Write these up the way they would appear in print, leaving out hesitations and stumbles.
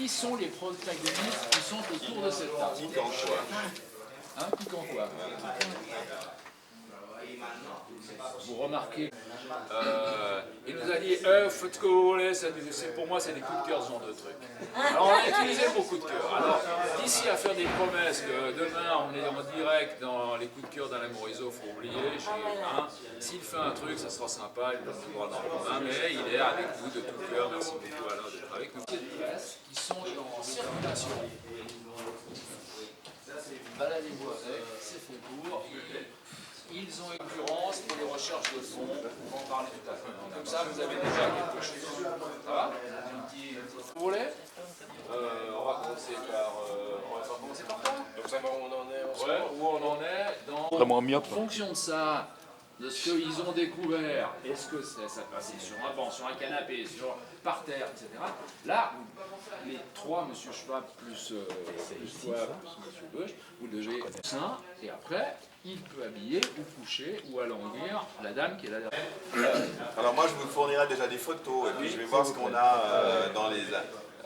qui sont les protagonistes qui sont autour de cette table? Qui quand quoi? Hein, qui quand quoi? Vous remarquez, il nous a dit faites ce que vous voulez, pour moi c'est des coups de cœur, ce genre de trucs. Alors on a utilisé beaucoup de cœur. Alors d'ici à faire des promesses que demain on est en direct dans les coups de cœur d'Alain Morisot, il faut oublier, s'il fait un truc ça sera sympa, il doit pouvoir dans le commun, mais il est avec vous de tout cœur, merci beaucoup Alain d'être avec nous. Des pièces qui sont en circulation. Baladez-vous avec, c'est fait pour. Ils ont une occurrence pour les recherches de fond, on va en parler tout à l'heure. Comme ça, vous avez déjà quelque chose. Ça va? Vous voulez? On va commencer par quoi? Donc ça va où on en est en ce Ouais, moment. où on en est dans... Vraiment myope. En fonction de ça, de ce qu'ils ont découvert, est-ce que ça passait sur un banc, sur un canapé, par terre, etc. Là, les trois, M. Schwab plus toi, plus M. Bush, vous devez ça, et après, il peut habiller ou coucher ou alanguir la dame qui est là derrière. Alors moi je vous fournirai déjà des photos et puis je vais voir ce qu'on a dans les...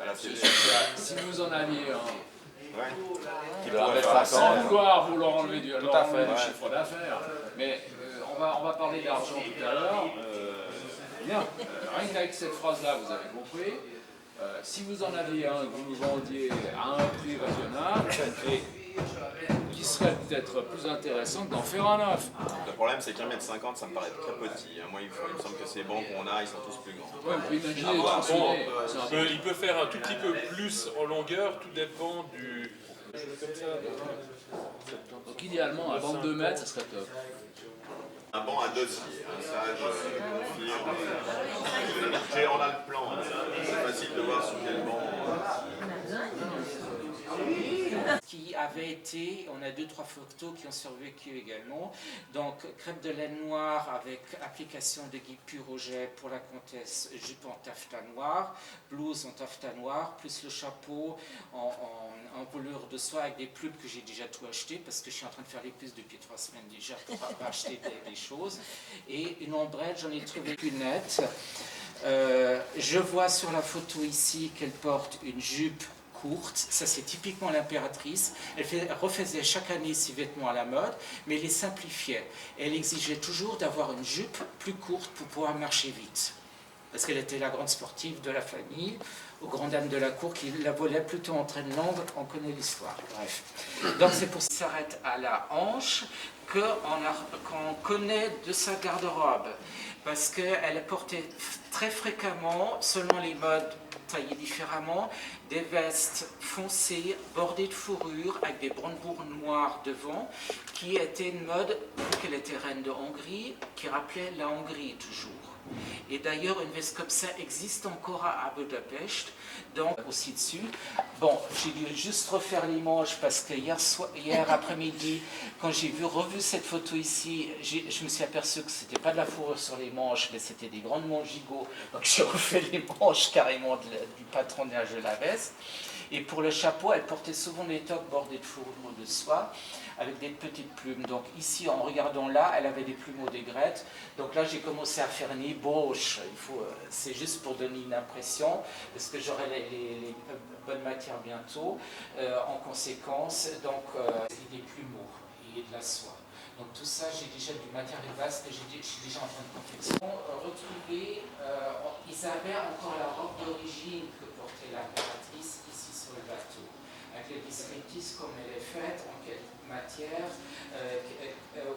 à la télé. Si vous en aviez un, Ouais. Qui on pourrait va faire sans ça. vouloir vous l'enlever du fait. chiffre d'affaires, mais on va parler d'argent tout à l'heure. Bien, rien qu'avec cette phrase-là, vous avez compris. Si vous en aviez un que vous nous vendiez à un prix raisonnable, qui serait peut-être plus intéressant que d'en faire un neuf. Le problème c'est qu'un mètre 50 ça me paraît très petit. Moi il me semble que ces bancs qu'on a ils sont tous plus grands. Ouais, on peut imaginer, Il peut faire un tout petit peu plus en longueur, tout dépend du... Comme ça. donc idéalement, un banc de 2 mètres, ça serait top. Un banc à dossier, ça je confirme. On a le plan, c'est facile de voir sur quel banc. Qui avait été, on a 2-3 photos qui ont survécu également, donc crêpe de laine noire avec application de Guy Puroget pour la comtesse, jupe en taffetas noir, blouse en taffetas noir, plus le chapeau en velours de soie avec des plumes que j'ai déjà tout acheté parce que je suis en train de faire les puces depuis 3 semaines déjà pour acheter des choses, et une ombrelle, j'en ai trouvé une nette. Je vois sur la photo ici qu'elle porte une jupe courte, ça c'est typiquement l'impératrice. Elle refaisait chaque année ses vêtements à la mode, mais elle les simplifiait. Elle exigeait toujours d'avoir une jupe plus courte pour pouvoir marcher vite. Parce qu'elle était la grande sportive de la famille, aux grandes dames de la cour qui la volaient plutôt en traîne longue, on connaît l'histoire. Bref. Donc c'est pour ça qu'on s'arrête à la hanche qu'on connaît de sa garde-robe. Parce qu'elle portait très fréquemment, selon les modes taillées différemment, des vestes foncées, bordées de fourrure, avec des brandebourgs noirs devant, qui était une mode, vu qu'elle était reine de Hongrie, qui rappelait la Hongrie toujours. Et d'ailleurs, une veste comme ça existe encore à Budapest, donc aussi dessus. Bon, j'ai dû juste refaire les manches parce que hier après-midi, quand j'ai revu cette photo ici, je me suis aperçu que c'était pas de la fourrure sur les manches, mais c'était des grandes manches gigots. Donc j'ai refait les manches carrément du patronage de la veste. Et pour le chapeau, elle portait souvent des toques bordées de fourrure de soie, avec des petites plumes. Donc ici, en regardant là, elle avait des plumes aux d'aigrettes. Donc là, j'ai commencé à faire une ébauche. C'est juste pour donner une impression, parce que j'aurai les bonnes matières bientôt. En conséquence, donc des plumeaux et de la soie. Donc tout ça, j'ai déjà du matériel vaste que je suis déjà en train de confectionner. Retrouver Isabelle, encore la robe d'origine que portait l'impératrice ici sur le bateau, avec le descriptif comme elle est faite, en quelle matière,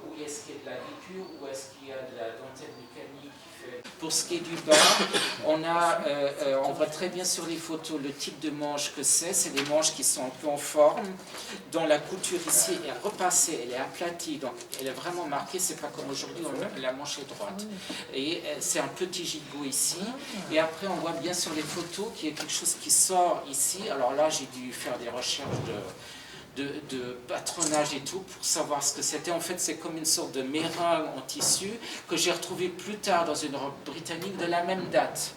où est-ce qu'il y a de la guipure, où est-ce qu'il y a de la dentelle mécanique qui fait... Pour ce qui est du bas, on voit très bien sur les photos le type de manche que c'est des manches qui sont un peu en forme, dont la couture ici est repassée, elle est aplatie, donc elle est vraiment marquée, c'est pas comme aujourd'hui, la manche est droite. Et c'est un petit gigot ici, et après on voit bien sur les photos qu'il y a quelque chose qui sort ici, alors là j'ai dû faire des recherches de patronage et tout pour savoir ce que c'était. En fait, c'est comme une sorte de meringue en tissu que j'ai retrouvé plus tard dans une robe britannique de la même date.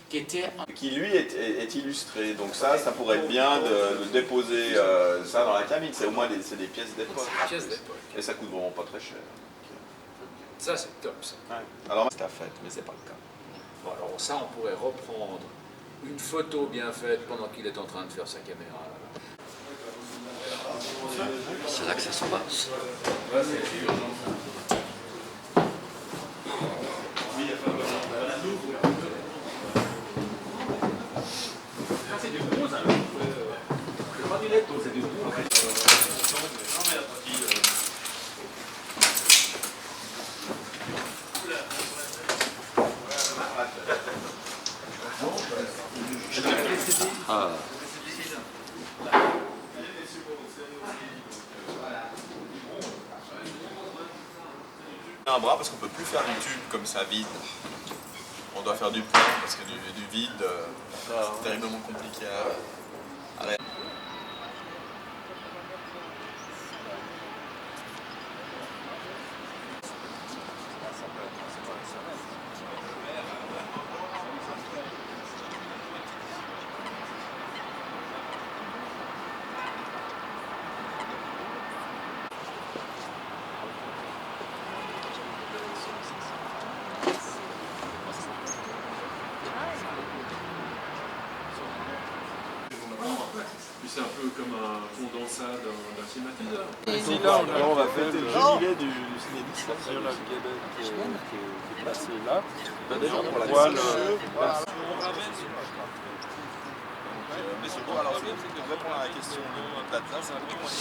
Qui lui est illustré, donc ça pourrait être bien de déposer ça dans la cabine. C'est au moins des pièces d'époque. Et ça coûte vraiment pas très cher. Ça, c'est top, ça. Ouais. Alors, c'est à fait, mais c'est pas le cas. Bon, alors ça, on pourrait reprendre une photo bien faite pendant qu'il est en train de faire sa caméra. C'est là que ça se passe. C'est du gros, ça. C'est pas du netto, c'est du gros. Un bras parce qu'on peut plus faire du tube comme ça vide. On doit faire du plein parce que du vide, c'est terriblement compliqué à réaliser. Puis c'est un peu comme un condensat d'un climatiseur. Ici, là, on va fêter le jubilé du cinédis. Là, il y en a le Québec qui est placé là. Déjà, on voit le... Mais c'est bon, alors c'est pour répondre à la question de Platin, c'est un peu moins